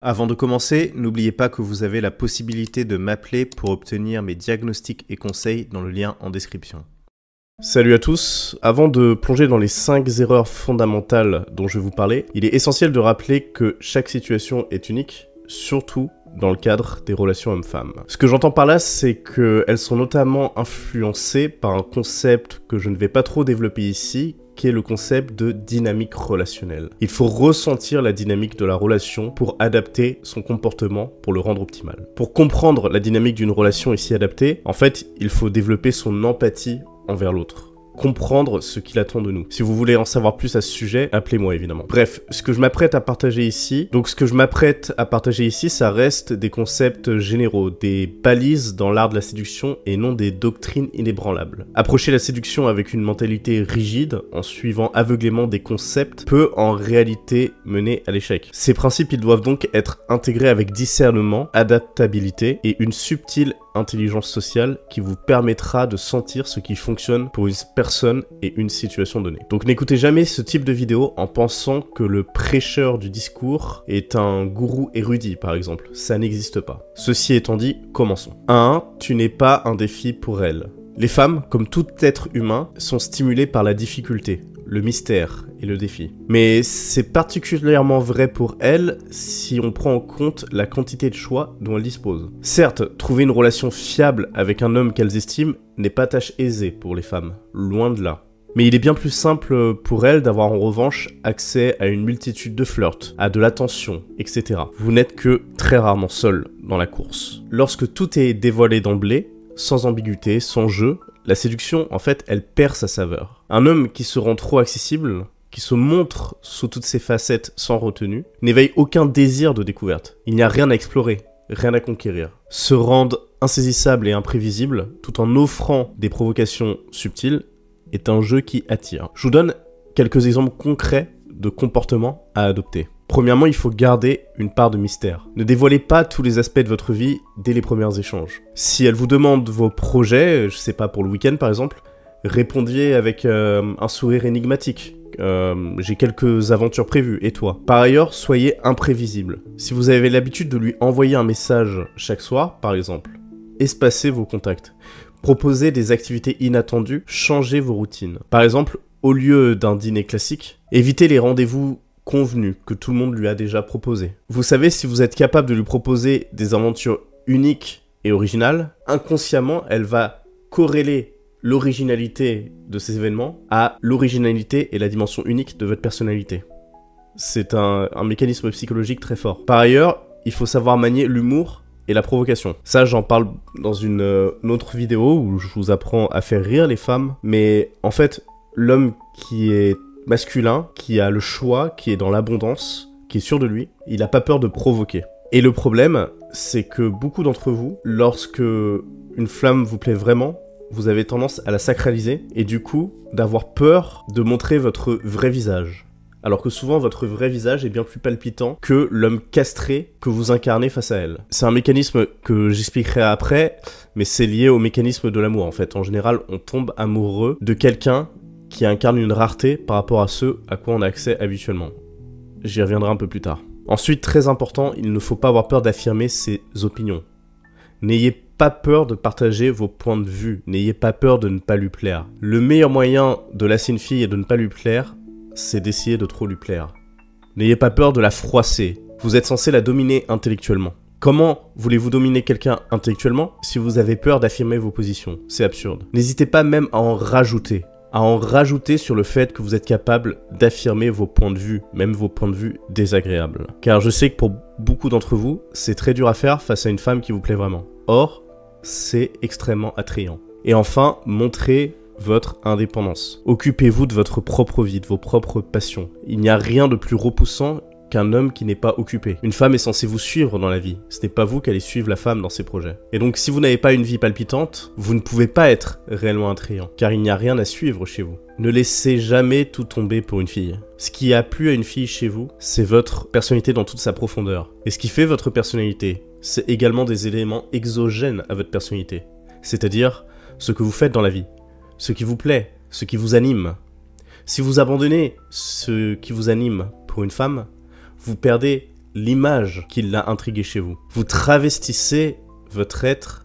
Avant de commencer, n'oubliez pas que vous avez la possibilité de m'appeler pour obtenir mes diagnostics et conseils dans le lien en description. Salut à tous, avant de plonger dans les 5 erreurs fondamentales dont je vais vous parler, il est essentiel de rappeler que chaque situation est unique, surtout dans le cadre des relations hommes-femmes. Ce que j'entends par là, c'est qu'elles sont notamment influencées par un concept que je ne vais pas trop développer ici, qui est le concept de dynamique relationnelle. Il faut ressentir la dynamique de la relation pour adapter son comportement pour le rendre optimal. Pour comprendre la dynamique d'une relation et s'y adapter, en fait, il faut développer son empathie envers l'autre. Comprendre ce qu'il attend de nous. Si vous voulez en savoir plus à ce sujet, appelez-moi évidemment. Bref, ce que je m'apprête à partager ici, ça reste des concepts généraux, des balises dans l'art de la séduction et non des doctrines inébranlables. Approcher la séduction avec une mentalité rigide, en suivant aveuglément des concepts, peut en réalité mener à l'échec. Ces principes, ils doivent donc être intégrés avec discernement, adaptabilité et une subtile intelligence sociale qui vous permettra de sentir ce qui fonctionne pour une personne et une situation donnée. Donc n'écoutez jamais ce type de vidéo en pensant que le prêcheur du discours est un gourou érudit par exemple. Ça n'existe pas. Ceci étant dit, commençons. 1. Tu n'es pas un défi pour elle. Les femmes, comme tout être humain, sont stimulées par la difficulté, le mystère et le défi. Mais c'est particulièrement vrai pour elles si on prend en compte la quantité de choix dont elles disposent. Certes, trouver une relation fiable avec un homme qu'elles estiment n'est pas tâche aisée pour les femmes, loin de là. Mais il est bien plus simple pour elles d'avoir en revanche accès à une multitude de flirts, à de l'attention, etc. Vous n'êtes que très rarement seul dans la course. Lorsque tout est dévoilé d'emblée, sans ambiguïté, sans jeu, la séduction, en fait, elle perd sa saveur. Un homme qui se rend trop accessible, qui se montre sous toutes ses facettes sans retenue, n'éveille aucun désir de découverte. Il n'y a rien à explorer, rien à conquérir. Se rendre insaisissable et imprévisible, tout en offrant des provocations subtiles, est un jeu qui attire. Je vous donne quelques exemples concrets de comportements à adopter. Premièrement, il faut garder une part de mystère. Ne dévoilez pas tous les aspects de votre vie dès les premiers échanges. Si elle vous demande vos projets, je sais pas, pour le week-end par exemple, répondez avec un sourire énigmatique. J'ai quelques aventures prévues, et toi? Par ailleurs, soyez imprévisible. Si vous avez l'habitude de lui envoyer un message chaque soir, par exemple, espacez vos contacts. Proposez des activités inattendues, changez vos routines. Par exemple, au lieu d'un dîner classique, évitez les rendez-vous convenu que tout le monde lui a déjà proposé. Vous savez, si vous êtes capable de lui proposer des aventures uniques et originales, inconsciemment, elle va corréler l'originalité de ces événements à l'originalité et la dimension unique de votre personnalité. C'est un mécanisme psychologique très fort. Par ailleurs, il faut savoir manier l'humour et la provocation. Ça, j'en parle dans une autre vidéo où je vous apprends à faire rire les femmes, mais en fait, l'homme qui est masculin, qui a le choix, qui est dans l'abondance, qui est sûr de lui, il n'a pas peur de provoquer. Et le problème, c'est que beaucoup d'entre vous, lorsque une flamme vous plaît vraiment, vous avez tendance à la sacraliser et du coup d'avoir peur de montrer votre vrai visage. Alors que souvent votre vrai visage est bien plus palpitant que l'homme castré que vous incarnez face à elle. C'est un mécanisme que j'expliquerai après, mais c'est lié au mécanisme de l'amour en fait. En général, on tombe amoureux de quelqu'un qui incarne une rareté par rapport à ceux à quoi on a accès habituellement. J'y reviendrai un peu plus tard. Ensuite, très important, il ne faut pas avoir peur d'affirmer ses opinions. N'ayez pas peur de partager vos points de vue. N'ayez pas peur de ne pas lui plaire. Le meilleur moyen de lasser une fille et de ne pas lui plaire, c'est d'essayer de trop lui plaire. N'ayez pas peur de la froisser. Vous êtes censé la dominer intellectuellement. Comment voulez-vous dominer quelqu'un intellectuellement si vous avez peur d'affirmer vos positions? C'est absurde. N'hésitez pas même à en rajouter. Sur le fait que vous êtes capable d'affirmer vos points de vue, même vos points de vue désagréables. Car je sais que pour beaucoup d'entre vous, c'est très dur à faire face à une femme qui vous plaît vraiment. Or, c'est extrêmement attrayant. Et enfin, montrez votre indépendance. Occupez-vous de votre propre vie, de vos propres passions. Il n'y a rien de plus repoussant qu'un homme qui n'est pas occupé. Une femme est censée vous suivre dans la vie. Ce n'est pas vous qui allez suivre la femme dans ses projets. Et donc, si vous n'avez pas une vie palpitante, vous ne pouvez pas être réellement attrayant, car il n'y a rien à suivre chez vous. Ne laissez jamais tout tomber pour une fille. Ce qui a plu à une fille chez vous, c'est votre personnalité dans toute sa profondeur. Et ce qui fait votre personnalité, c'est également des éléments exogènes à votre personnalité. C'est-à-dire ce que vous faites dans la vie, ce qui vous plaît, ce qui vous anime. Si vous abandonnez ce qui vous anime pour une femme, vous perdez l'image qui l'a intrigué chez vous. Vous travestissez votre être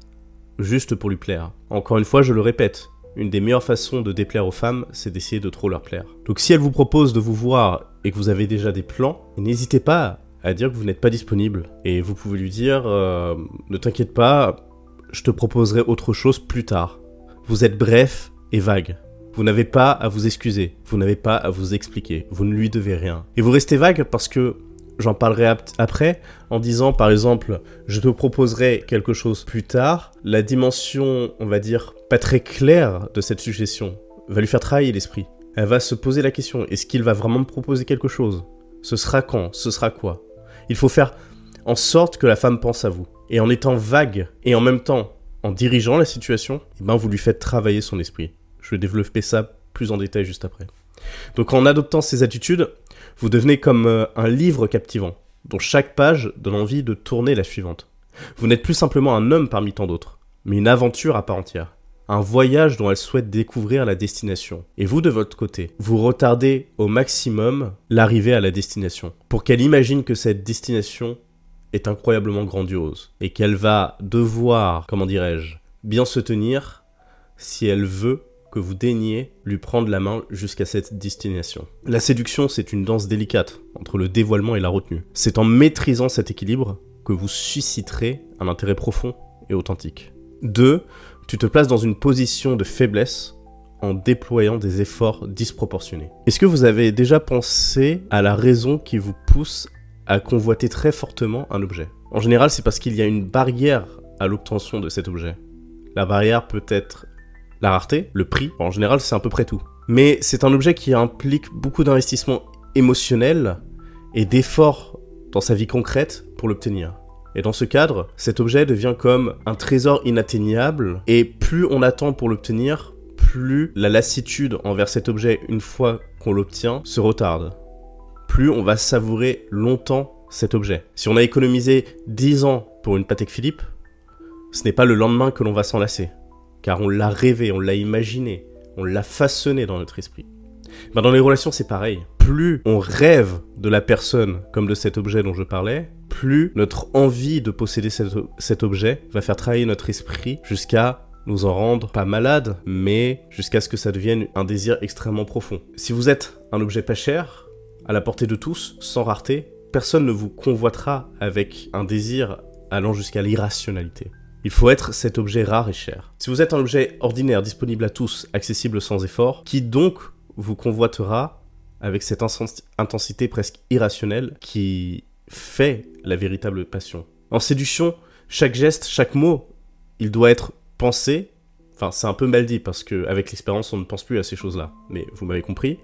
juste pour lui plaire. Encore une fois, je le répète, une des meilleures façons de déplaire aux femmes, c'est d'essayer de trop leur plaire. Donc si elle vous propose de vous voir et que vous avez déjà des plans, n'hésitez pas à dire que vous n'êtes pas disponible. Et vous pouvez lui dire ne t'inquiète pas, je te proposerai autre chose plus tard. Vous êtes bref et vague. Vous n'avez pas à vous excuser, vous n'avez pas à vous expliquer, vous ne lui devez rien. Et vous restez vague parce que, j'en parlerai après, en disant par exemple, je te proposerai quelque chose plus tard, la dimension, on va dire, pas très claire de cette suggestion va lui faire travailler l'esprit. Elle va se poser la question, est-ce qu'il va vraiment me proposer quelque chose? Ce sera quand? Ce sera quoi? Il faut faire en sorte que la femme pense à vous. Et en étant vague, et en même temps, en dirigeant la situation, eh ben vous lui faites travailler son esprit. Je vais développer ça plus en détail juste après. Donc en adoptant ces attitudes, vous devenez comme un livre captivant, dont chaque page donne envie de tourner la suivante. Vous n'êtes plus simplement un homme parmi tant d'autres, mais une aventure à part entière. Un voyage dont elle souhaite découvrir la destination. Et vous, de votre côté, vous retardez au maximum l'arrivée à la destination, pour qu'elle imagine que cette destination est incroyablement grandiose, et qu'elle va devoir, comment dirais-je, bien se tenir si elle veut que vous daigniez lui prendre la main jusqu'à cette destination. La séduction, c'est une danse délicate entre le dévoilement et la retenue. C'est en maîtrisant cet équilibre que vous susciterez un intérêt profond et authentique. 2. Tu te places dans une position de faiblesse en déployant des efforts disproportionnés. Est-ce que vous avez déjà pensé à la raison qui vous pousse à convoiter très fortement un objet? En général, c'est parce qu'il y a une barrière à l'obtention de cet objet. La barrière peut être la rareté, le prix, en général c'est à peu près tout. Mais c'est un objet qui implique beaucoup d'investissement émotionnel et d'efforts dans sa vie concrète pour l'obtenir. Et dans ce cadre, cet objet devient comme un trésor inatteignable, et plus on attend pour l'obtenir, plus la lassitude envers cet objet une fois qu'on l'obtient se retarde. Plus on va savourer longtemps cet objet. Si on a économisé 10 ans pour une Patek Philippe, ce n'est pas le lendemain que l'on va s'en lasser. Car on l'a rêvé, on l'a imaginé, on l'a façonné dans notre esprit. Ben dans les relations, c'est pareil. Plus on rêve de la personne comme de cet objet dont je parlais, plus notre envie de posséder cet objet va faire travailler notre esprit jusqu'à nous en rendre pas malades, mais jusqu'à ce que ça devienne un désir extrêmement profond. Si vous êtes un objet pas cher, à la portée de tous, sans rareté, personne ne vous convoitera avec un désir allant jusqu'à l'irrationalité. Il faut être cet objet rare et cher. Si vous êtes un objet ordinaire, disponible à tous, accessible sans effort, qui donc vous convoitera avec cette intensité presque irrationnelle qui fait la véritable passion? En séduction, chaque geste, chaque mot, il doit être pensé. Enfin, c'est un peu mal dit parce qu'avec l'expérience, on ne pense plus à ces choses-là. Mais vous m'avez compris.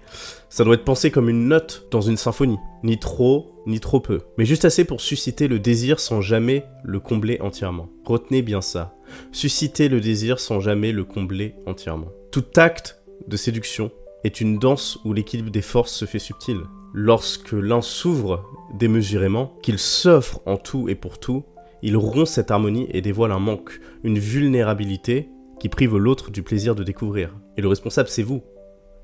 Ça doit être pensé comme une note dans une symphonie. Ni trop, ni trop peu. Mais juste assez pour susciter le désir sans jamais le combler entièrement. Retenez bien ça. Susciter le désir sans jamais le combler entièrement. Tout acte de séduction est une danse où l'équilibre des forces se fait subtil. Lorsque l'un s'ouvre démesurément, qu'il s'offre en tout et pour tout, il rompt cette harmonie et dévoile un manque, une vulnérabilité qui prive l'autre du plaisir de découvrir. Et le responsable, c'est vous.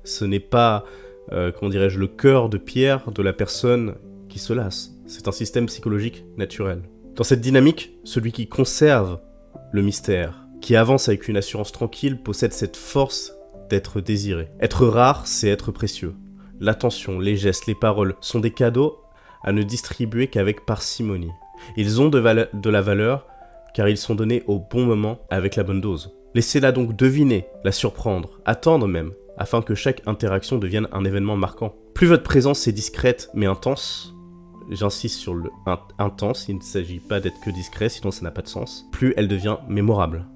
Ce n'est pas, comment dirais-je, le cœur de pierre de la personne qui se lasse. C'est un système psychologique naturel. Dans cette dynamique, celui qui conserve le mystère, qui avance avec une assurance tranquille, possède cette force d'être désiré. Être rare, c'est être précieux. L'attention, les gestes, les paroles sont des cadeaux à ne distribuer qu'avec parcimonie. Ils ont de la valeur car ils sont donnés au bon moment avec la bonne dose. Laissez-la donc deviner, la surprendre, attendre même, afin que chaque interaction devienne un événement marquant. Plus votre présence est discrète mais intense, j'insiste sur le intense, il ne s'agit pas d'être que discret, sinon ça n'a pas de sens, plus elle devient mémorable.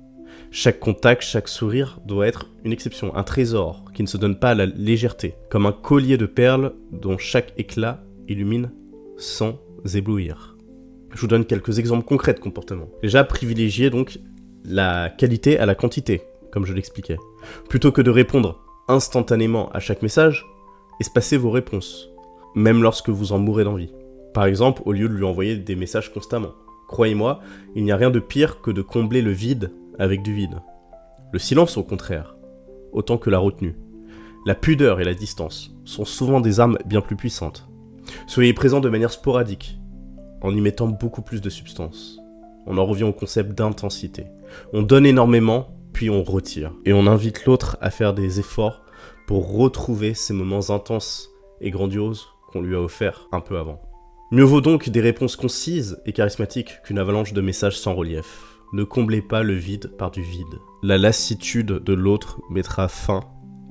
Chaque contact, chaque sourire doit être une exception, un trésor qui ne se donne pas à la légèreté, comme un collier de perles dont chaque éclat illumine sans éblouir. Je vous donne quelques exemples concrets de comportement. Déjà, privilégiez donc la qualité à la quantité, comme je l'expliquais. Plutôt que de répondre instantanément à chaque message, espacez vos réponses, même lorsque vous en mourrez d'envie. Par exemple, au lieu de lui envoyer des messages constamment. Croyez-moi, il n'y a rien de pire que de combler le vide avec du vide. Le silence, au contraire, autant que la retenue. La pudeur et la distance sont souvent des armes bien plus puissantes. Soyez présent de manière sporadique, en y mettant beaucoup plus de substance. On en revient au concept d'intensité. On donne énormément, puis on retire. Et on invite l'autre à faire des efforts pour retrouver ces moments intenses et grandioses qu'on lui a offerts un peu avant. Mieux vaut donc des réponses concises et charismatiques qu'une avalanche de messages sans relief. Ne comblez pas le vide par du vide. La lassitude de l'autre mettra fin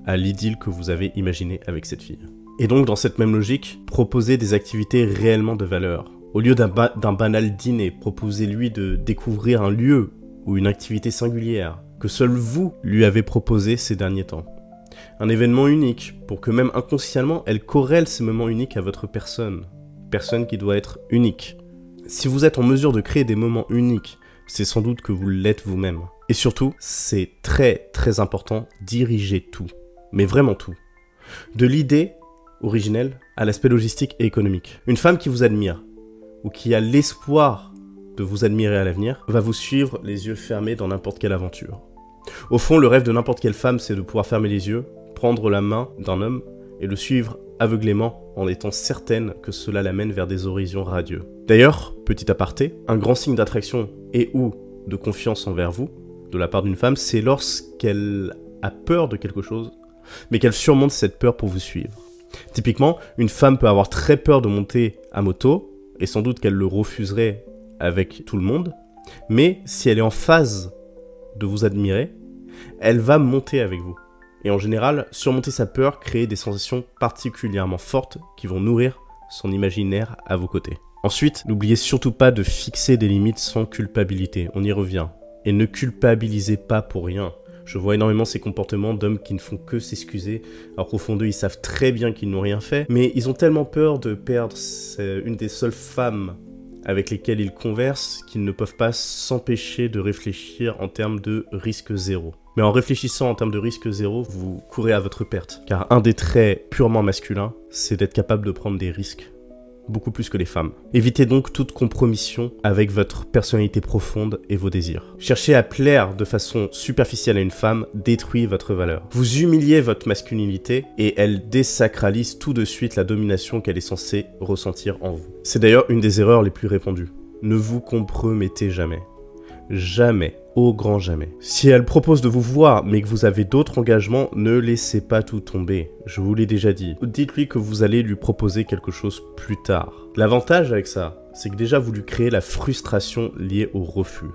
à l'idylle que vous avez imaginée avec cette fille. Et donc, dans cette même logique, proposez des activités réellement de valeur. Au lieu d'un banal dîner, proposez-lui de découvrir un lieu ou une activité singulière que seul vous lui avez proposé ces derniers temps. Un événement unique pour que même inconsciemment, elle corrèle ces moments uniques à votre personne. Personne qui doit être unique. Si vous êtes en mesure de créer des moments uniques, c'est sans doute que vous l'êtes vous-même. Et surtout, c'est très très important, dirigez tout. Mais vraiment tout. De l'idée originelle à l'aspect logistique et économique. Une femme qui vous admire, ou qui a l'espoir de vous admirer à l'avenir, va vous suivre les yeux fermés dans n'importe quelle aventure. Au fond, le rêve de n'importe quelle femme, c'est de pouvoir fermer les yeux, prendre la main d'un homme et le suivre aveuglément en étant certaine que cela l'amène vers des horizons radieux. D'ailleurs, petit aparté, un grand signe d'attraction et ou de confiance envers vous, de la part d'une femme, c'est lorsqu'elle a peur de quelque chose, mais qu'elle surmonte cette peur pour vous suivre. Typiquement, une femme peut avoir très peur de monter à moto, et sans doute qu'elle le refuserait avec tout le monde, mais si elle est en phase de vous admirer, elle va monter avec vous. Et en général, surmonter sa peur, créer des sensations particulièrement fortes qui vont nourrir son imaginaire à vos côtés. Ensuite, n'oubliez surtout pas de fixer des limites sans culpabilité, on y revient. Et ne culpabilisez pas pour rien. Je vois énormément ces comportements d'hommes qui ne font que s'excuser, alors qu'au fond d'eux, ils savent très bien qu'ils n'ont rien fait, mais ils ont tellement peur de perdre une des seules femmes avec lesquelles ils conversent qu'ils ne peuvent pas s'empêcher de réfléchir en termes de risque zéro. Mais en réfléchissant en termes de risque zéro, vous courez à votre perte. Car un des traits purement masculins, c'est d'être capable de prendre des risques. Beaucoup plus que les femmes. Évitez donc toute compromission avec votre personnalité profonde et vos désirs. Chercher à plaire de façon superficielle à une femme détruit votre valeur. Vous humiliez votre masculinité et elle désacralise tout de suite la domination qu'elle est censée ressentir en vous. C'est d'ailleurs une des erreurs les plus répandues. Ne vous compromettez jamais. Jamais. Au grand jamais. Si elle propose de vous voir, mais que vous avez d'autres engagements, ne laissez pas tout tomber. Je vous l'ai déjà dit. Dites-lui que vous allez lui proposer quelque chose plus tard. L'avantage avec ça, c'est que déjà vous lui créez la frustration liée au refus.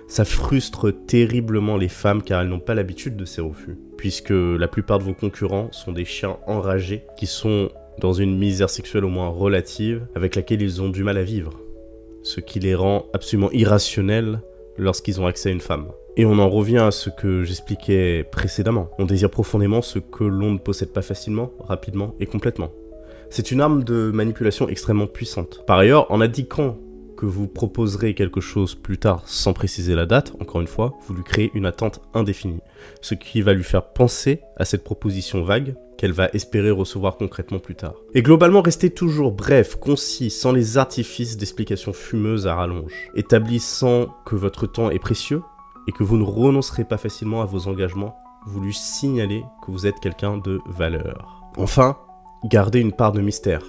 Ça frustre terriblement les femmes car elles n'ont pas l'habitude de ces refus. Puisque la plupart de vos concurrents sont des chiens enragés qui sont dans une misère sexuelle au moins relative avec laquelle ils ont du mal à vivre. Ce qui les rend absolument irrationnels lorsqu'ils ont accès à une femme. Et on en revient à ce que j'expliquais précédemment. On désire profondément ce que l'on ne possède pas facilement, rapidement et complètement. C'est une arme de manipulation extrêmement puissante. Par ailleurs, en indiquant que vous proposerez quelque chose plus tard sans préciser la date, encore une fois, vous lui créez une attente indéfinie. Ce qui va lui faire penser à cette proposition vague qu'elle va espérer recevoir concrètement plus tard. Et globalement, restez toujours bref, concis, sans les artifices d'explications fumeuses à rallonge, établissant que votre temps est précieux et que vous ne renoncerez pas facilement à vos engagements, vous lui signalez que vous êtes quelqu'un de valeur. Enfin, gardez une part de mystère.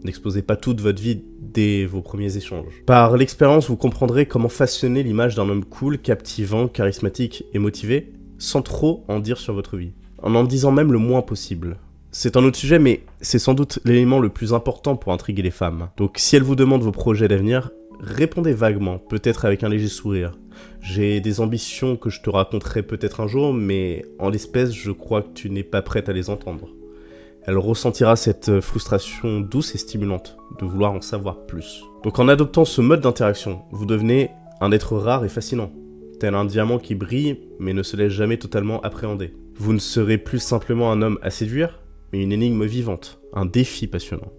N'exposez pas toute votre vie dès vos premiers échanges. Par l'expérience, vous comprendrez comment façonner l'image d'un homme cool, captivant, charismatique et motivé, sans trop en dire sur votre vie. En disant même le moins possible. C'est un autre sujet, mais c'est sans doute l'élément le plus important pour intriguer les femmes. Donc si elles vous demandent vos projets d'avenir, répondez vaguement, peut-être avec un léger sourire. J'ai des ambitions que je te raconterai peut-être un jour, mais en l'espèce, je crois que tu n'es pas prête à les entendre. Elle ressentira cette frustration douce et stimulante de vouloir en savoir plus. Donc en adoptant ce mode d'interaction, vous devenez un être rare et fascinant, tel un diamant qui brille mais ne se laisse jamais totalement appréhender. Vous ne serez plus simplement un homme à séduire, mais une énigme vivante, un défi passionnant.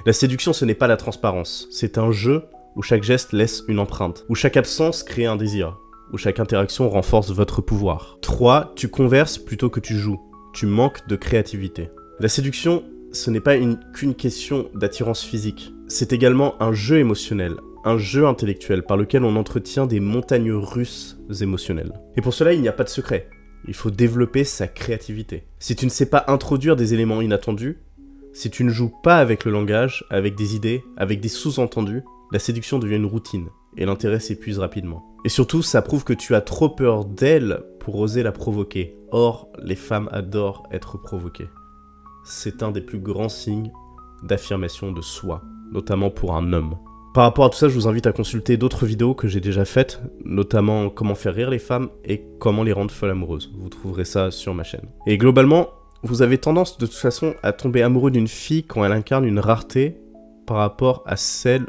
La séduction, ce n'est pas la transparence, c'est un jeu où chaque geste laisse une empreinte, où chaque absence crée un désir, où chaque interaction renforce votre pouvoir. 3. Tu converses plutôt que tu joues, tu manques de créativité. La séduction, ce n'est pas qu'une question d'attirance physique, c'est également un jeu émotionnel, un jeu intellectuel par lequel on entretient des montagnes russes émotionnelles. Et pour cela, il n'y a pas de secret. Il faut développer sa créativité. Si tu ne sais pas introduire des éléments inattendus, si tu ne joues pas avec le langage, avec des idées, avec des sous-entendus, la séduction devient une routine, et l'intérêt s'épuise rapidement. Et surtout, ça prouve que tu as trop peur d'elle pour oser la provoquer. Or, les femmes adorent être provoquées. C'est un des plus grands signes d'affirmation de soi, notamment pour un homme. Par rapport à tout ça, je vous invite à consulter d'autres vidéos que j'ai déjà faites, notamment comment faire rire les femmes et comment les rendre folles amoureuses. Vous trouverez ça sur ma chaîne. Et globalement, vous avez tendance de toute façon à tomber amoureux d'une fille quand elle incarne une rareté par rapport à celle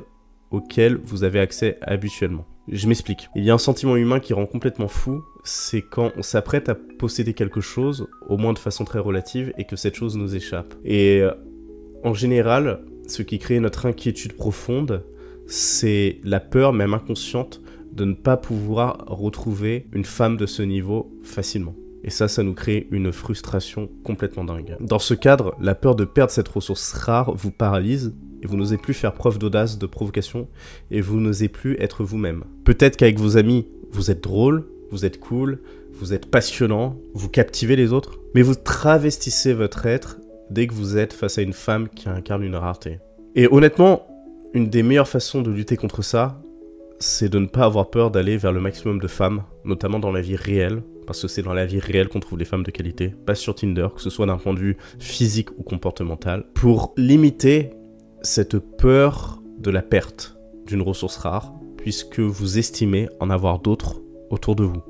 auquel vous avez accès habituellement. Je m'explique. Il y a un sentiment humain qui rend complètement fou, c'est quand on s'apprête à posséder quelque chose, au moins de façon très relative, et que cette chose nous échappe. Et en général, ce qui crée notre inquiétude profonde, c'est la peur, même inconsciente, de ne pas pouvoir retrouver une femme de ce niveau facilement. Et ça nous crée une frustration complètement dingue. Dans ce cadre, la peur de perdre cette ressource rare vous paralyse, et vous n'osez plus faire preuve d'audace, de provocation, et vous n'osez plus être vous-même. Peut-être qu'avec vos amis, vous êtes drôle, vous êtes cool, vous êtes passionnant, vous captivez les autres, mais vous travestissez votre être dès que vous êtes face à une femme qui incarne une rareté. Et honnêtement, une des meilleures façons de lutter contre ça, c'est de ne pas avoir peur d'aller vers le maximum de femmes, notamment dans la vie réelle, parce que c'est dans la vie réelle qu'on trouve les femmes de qualité, pas sur Tinder, que ce soit d'un point de vue physique ou comportemental, pour limiter cette peur de la perte d'une ressource rare, puisque vous estimez en avoir d'autres autour de vous.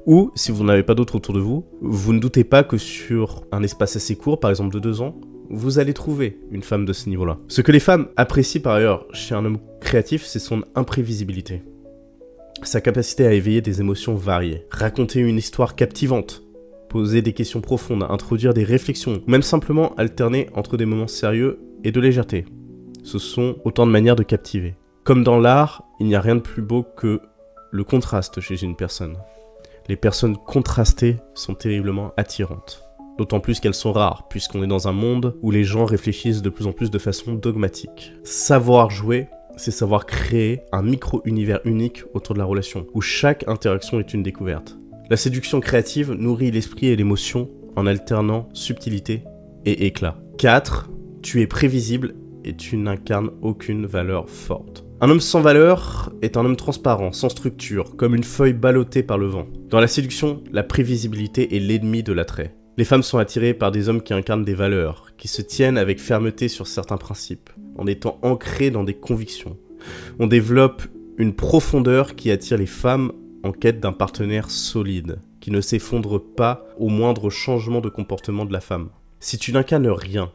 Ou, si vous n'avez pas d'autres autour de vous, vous ne doutez pas que sur un espace assez court, par exemple de 2 ans, vous allez trouver une femme de ce niveau-là. Ce que les femmes apprécient par ailleurs chez un homme créatif, c'est son imprévisibilité. Sa capacité à éveiller des émotions variées, raconter une histoire captivante, poser des questions profondes, introduire des réflexions, même simplement alterner entre des moments sérieux et de légèreté. Ce sont autant de manières de captiver. Comme dans l'art, il n'y a rien de plus beau que le contraste chez une personne. Les personnes contrastées sont terriblement attirantes. D'autant plus qu'elles sont rares, puisqu'on est dans un monde où les gens réfléchissent de plus en plus de façon dogmatique. Savoir jouer, c'est savoir créer un micro-univers unique autour de la relation, où chaque interaction est une découverte. La séduction créative nourrit l'esprit et l'émotion en alternant subtilité et éclat. 4. Tu es prévisible et tu n'incarnes aucune valeur forte. Un homme sans valeur est un homme transparent, sans structure, comme une feuille ballottée par le vent. Dans la séduction, la prévisibilité est l'ennemi de l'attrait. Les femmes sont attirées par des hommes qui incarnent des valeurs, qui se tiennent avec fermeté sur certains principes, en étant ancrés dans des convictions. On développe une profondeur qui attire les femmes en quête d'un partenaire solide, qui ne s'effondre pas au moindre changement de comportement de la femme. Si tu n'incarnes rien,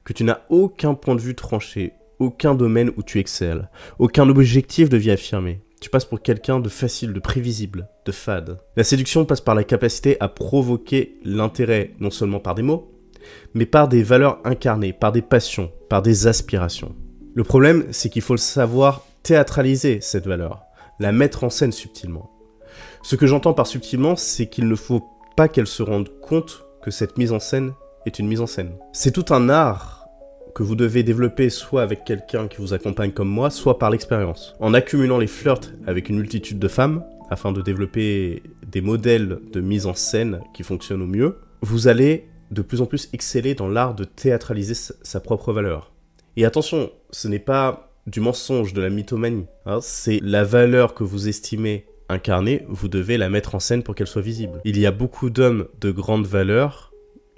que tu n'as aucun point de vue tranché, aucun domaine où tu excelles, aucun objectif de vie affirmé, tu passes pour quelqu'un de facile, de prévisible, de fade. La séduction passe par la capacité à provoquer l'intérêt, non seulement par des mots, mais par des valeurs incarnées, par des passions, par des aspirations. Le problème, c'est qu'il faut savoir théâtraliser cette valeur, la mettre en scène subtilement. Ce que j'entends par subtilement, c'est qu'il ne faut pas qu'elle se rende compte que cette mise en scène est une mise en scène. C'est tout un art que vous devez développer soit avec quelqu'un qui vous accompagne comme moi, soit par l'expérience. En accumulant les flirts avec une multitude de femmes, afin de développer des modèles de mise en scène qui fonctionnent au mieux, vous allez de plus en plus exceller dans l'art de théâtraliser sa propre valeur. Et attention, ce n'est pas du mensonge, de la mythomanie, hein, c'est la valeur que vous estimez incarner, vous devez la mettre en scène pour qu'elle soit visible. Il y a beaucoup d'hommes de grande valeur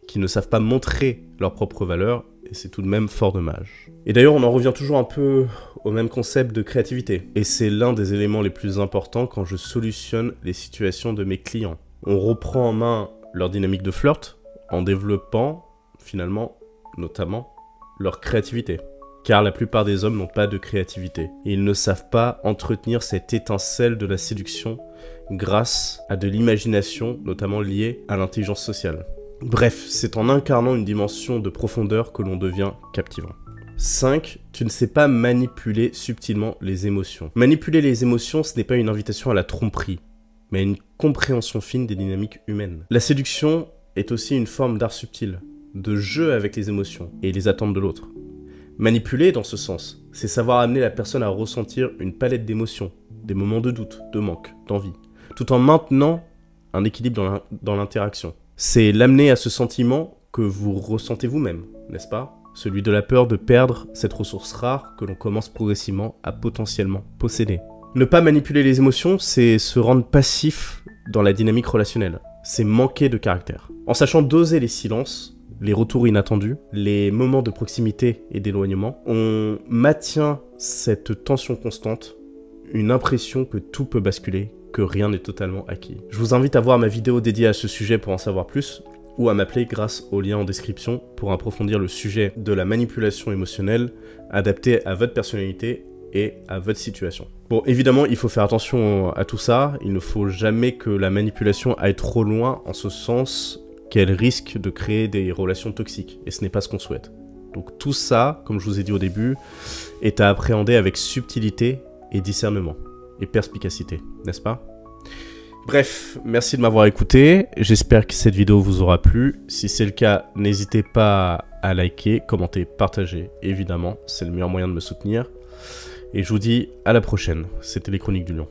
qui ne savent pas montrer leur propre valeur, et c'est tout de même fort dommage. Et d'ailleurs, on en revient toujours un peu au même concept de créativité. Et c'est l'un des éléments les plus importants quand je solutionne les situations de mes clients. On reprend en main leur dynamique de flirt en développant, finalement, notamment, leur créativité. Car la plupart des hommes n'ont pas de créativité. Et ils ne savent pas entretenir cette étincelle de la séduction grâce à de l'imagination, notamment liée à l'intelligence sociale. Bref, c'est en incarnant une dimension de profondeur que l'on devient captivant. 5. Tu ne sais pas manipuler subtilement les émotions. Manipuler les émotions, ce n'est pas une invitation à la tromperie, mais à une compréhension fine des dynamiques humaines. La séduction est aussi une forme d'art subtil, de jeu avec les émotions et les attentes de l'autre. Manipuler, dans ce sens, c'est savoir amener la personne à ressentir une palette d'émotions, des moments de doute, de manque, d'envie, tout en maintenant un équilibre dans l'interaction. C'est l'amener à ce sentiment que vous ressentez vous-même, n'est-ce pas? celui de la peur de perdre cette ressource rare que l'on commence progressivement à potentiellement posséder. Ne pas manipuler les émotions, c'est se rendre passif dans la dynamique relationnelle. C'est manquer de caractère. En sachant doser les silences, les retours inattendus, les moments de proximité et d'éloignement, on maintient cette tension constante, une impression que tout peut basculer, que rien n'est totalement acquis. Je vous invite à voir ma vidéo dédiée à ce sujet pour en savoir plus, ou à m'appeler grâce au lien en description pour approfondir le sujet de la manipulation émotionnelle adaptée à votre personnalité et à votre situation. Bon, évidemment, il faut faire attention à tout ça. Il ne faut jamais que la manipulation aille trop loin en ce sens qu'elle risque de créer des relations toxiques. Et ce n'est pas ce qu'on souhaite. Donc tout ça, comme je vous ai dit au début, est à appréhender avec subtilité et discernement. Et perspicacité, n'est-ce pas? Bref, merci de m'avoir écouté. J'espère que cette vidéo vous aura plu. Si c'est le cas, n'hésitez pas à liker, commenter, partager. Évidemment, c'est le meilleur moyen de me soutenir. Et je vous dis à la prochaine. C'était les Chroniques du Lion.